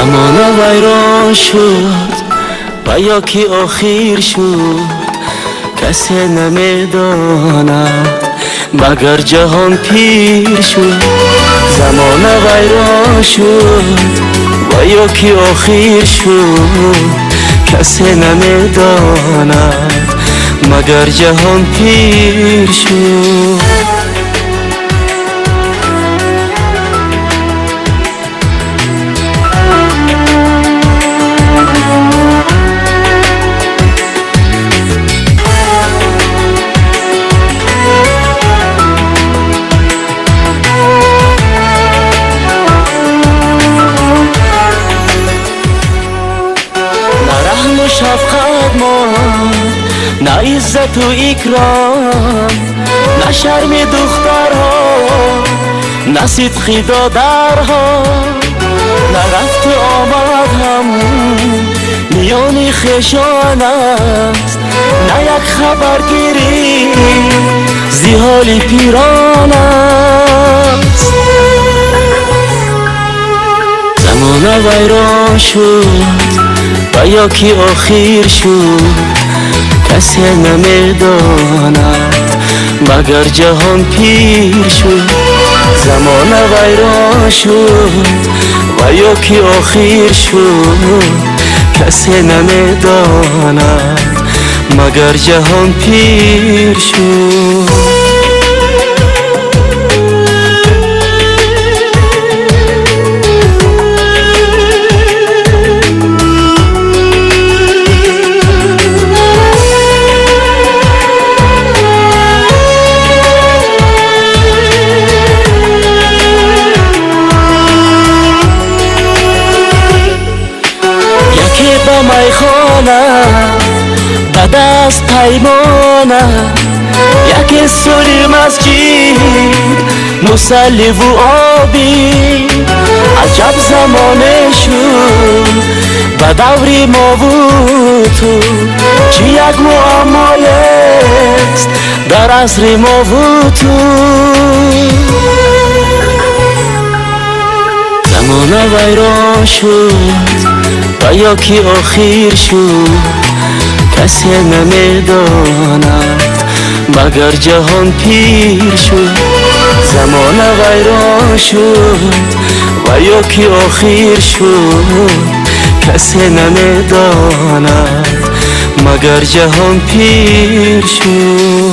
زمان ویران شد و یا کی آخر شد کسی نمیداند مگر جهان پیر شد. زمان ویران شد و یا کی آخر شد کسی نمیداند مگر جهان پیر شد. شفقت ماند نه عزت و اکرام، نه شرم دخترها نه صدق دادرها، نه رفت و آمد هم میان خویشان است، نه یک خبرگیری زی حال پیران است. زمان ویران شد و یا کی آخر شد کسی نمیداند مگر جهان پیر شد. زمان ویران شد و یا کی آخر شد کسی نمیداند مگر جهان پیر شد. میخانه به دست پیمانه یکی سوری مسجد مسلی و آبی، عجب زمانه شد به دوری ما و تو، چی یک معمای است در عصر ما و تو. زمان ویران شد و یا کی آخر شد کسی نمیداند مگر جهان پیر شد. زمان ویران شد و یا کی آخر شد کسی نمیداند مگر جهان پیر شد.